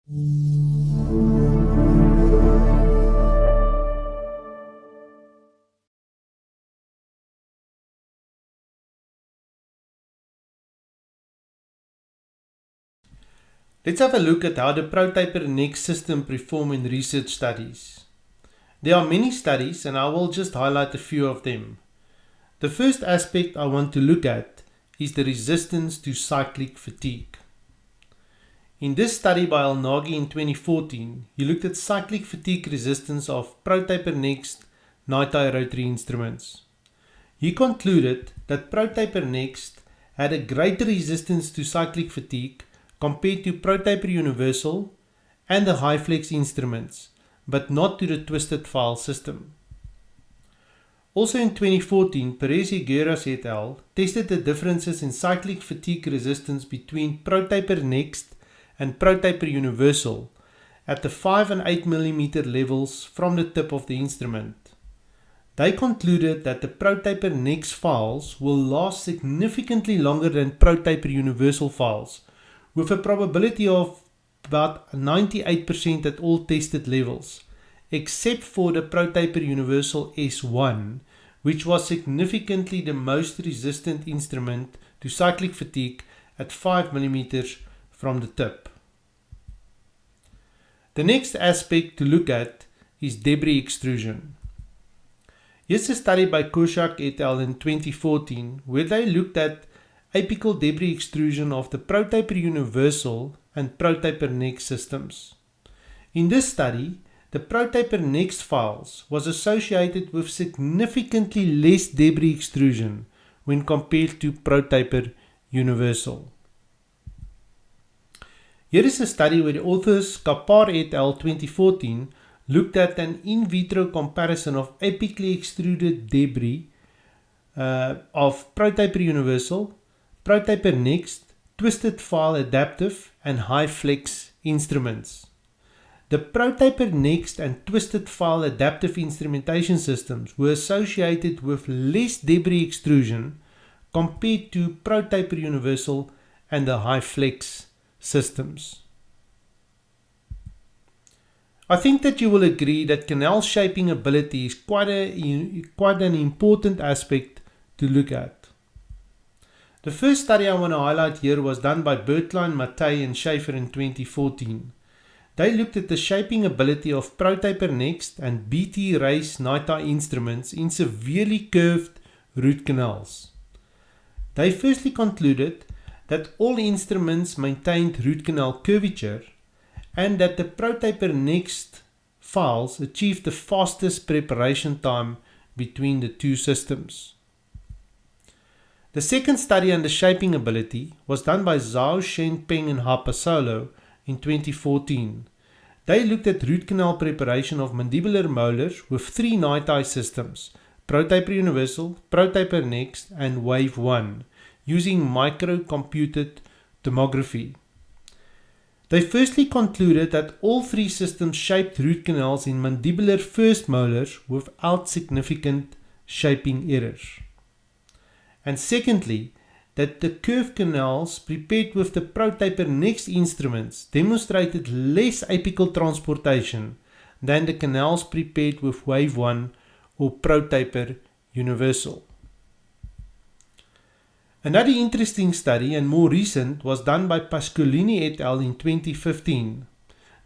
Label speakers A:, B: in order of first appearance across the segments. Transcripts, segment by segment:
A: Let's have a look at how the ProTaper Next system performs in research studies. There are many studies and I will just highlight a few of them. The first aspect I want to look at is the resistance to cyclic fatigue. In this study by Al-Nagi in 2014, he looked at cyclic fatigue resistance of ProTaper Next night-eye rotary instruments. He concluded that ProTaper Next had a greater resistance to cyclic fatigue compared to ProTaper Universal and the high flex instruments, but not to the twisted file system. Also in 2014, Perez-Higueras et al. Tested the differences in cyclic fatigue resistance between ProTaper Next and ProTaper Universal at the 5 and 8 mm levels from the tip of the instrument. They concluded that the ProTaper Next files will last significantly longer than ProTaper Universal files, with a probability of about 98% at all tested levels, except for the ProTaper Universal S1, which was significantly the most resistant instrument to cyclic fatigue at 5 mm from the tip. The next aspect to look at is debris extrusion. Here's a study by Koshak et al. In 2014 where they looked at apical debris extrusion of the ProTaper Universal and ProTaper Next systems. In this study, the ProTaper Next files was associated with significantly less debris extrusion when compared to ProTaper Universal. Here is a study where the authors Kapar et al. 2014 looked at an in vitro comparison of apically extruded debris of ProTaper Universal, ProTaper Next, twisted file adaptive and high flex instruments. The ProTaper Next and twisted file adaptive instrumentation systems were associated with less debris extrusion compared to ProTaper Universal and the high flex systems. I think that you will agree that canal shaping ability is quite an important aspect to look at. The first study I want to highlight here was done by Bertlein, Mattei and Schaefer in 2014. They looked at the shaping ability of ProTaper Next and BT Race night-eye instruments in severely curved root canals. They firstly concluded that all instruments maintained root canal curvature and that the ProTaper Next files achieved the fastest preparation time between the two systems. The second study on the shaping ability was done by Zhao, Shen, Peng and Hapasolo in 2014. They looked at root canal preparation of mandibular molars with 3 night-eye systems, ProTaper Universal, ProTaper Next and Wave 1, using micro-computed tomography. They firstly concluded that all 3 systems shaped root canals in mandibular first molars without significant shaping errors. And secondly, that the curved canals prepared with the ProTaper Next instruments demonstrated less apical transportation than the canals prepared with Wave 1 or ProTaper Universal. Another interesting study and more recent was done by Pascolini et al. In 2015.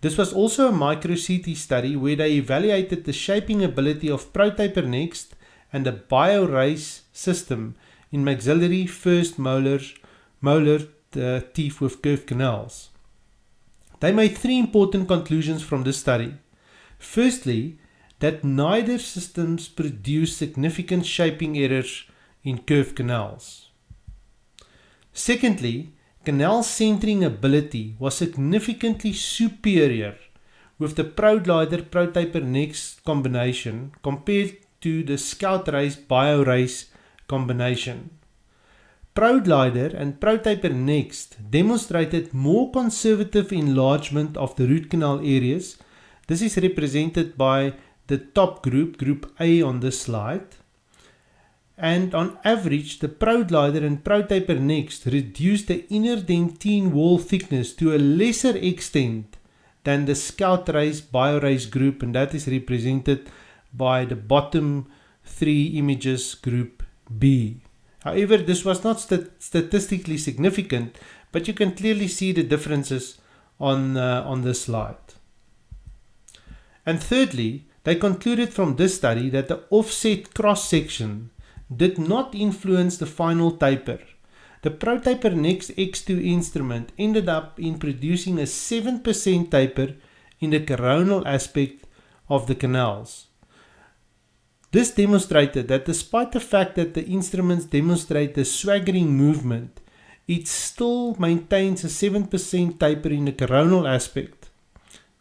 A: This was also a micro-CT study where they evaluated the shaping ability of ProTaper Next and the BioRace system in maxillary first molar teeth with curved canals. They made 3 important conclusions from this study. Firstly, that neither systems produced significant shaping errors in curved canals. Secondly, canal centering ability was significantly superior with the ProGlider ProTaper Next combination compared to the Scout Race BioRace combination. ProGlider and ProTaper Next demonstrated more conservative enlargement of the root canal areas. This is represented by the top group, Group A on this slide. And on average, the ProGlider and ProTaper Next reduced the inner dentine wall thickness to a lesser extent than the Scout Race BioRace group, and that is represented by the bottom 3 images, group B. However, this was not statistically significant, but you can clearly see the differences on this slide. And thirdly, they concluded from this study that the offset cross-section did not influence the final taper. The ProTaper Next X2 instrument ended up in producing a 7% taper in the coronal aspect of the canals. This demonstrated that despite the fact that the instruments demonstrate the swaggering movement, it still maintains a 7% taper in the coronal aspect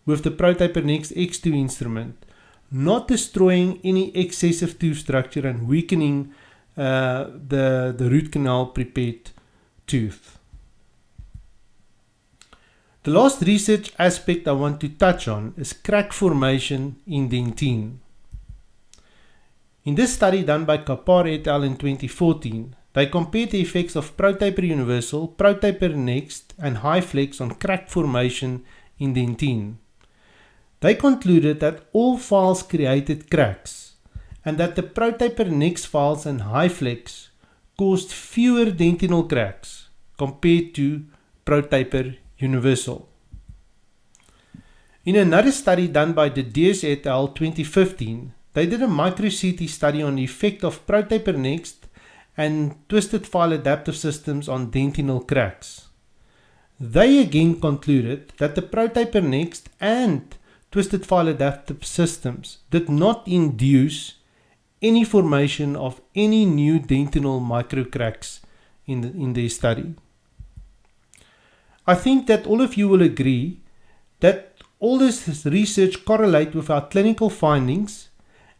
A: with the ProTaper Next X2 instrument, not destroying any excessive tooth structure and weakening the root canal prepared tooth. The last research aspect I want to touch on is crack formation in dentine. In this study done by Kapar et al. In 2014, they compared the effects of ProTaper Universal, ProTaper Next and HiFlex on crack formation in dentine. They concluded that all files created cracks and that the ProTaper Next files and HiFlex caused fewer dentinal cracks compared to ProTaper Universal. In another study done by De Diers et al. 2015, they did a micro-CT study on the effect of ProTaper Next and twisted file adaptive systems on dentinal cracks. They again concluded that the ProTaper Next and twisted file adaptive systems did not induce any formation of any new dentinal microcracks in their study. I think that all of you will agree that all this research correlates with our clinical findings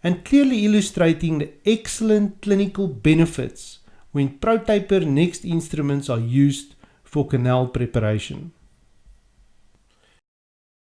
A: and clearly illustrating the excellent clinical benefits when ProTaper Next instruments are used for canal preparation.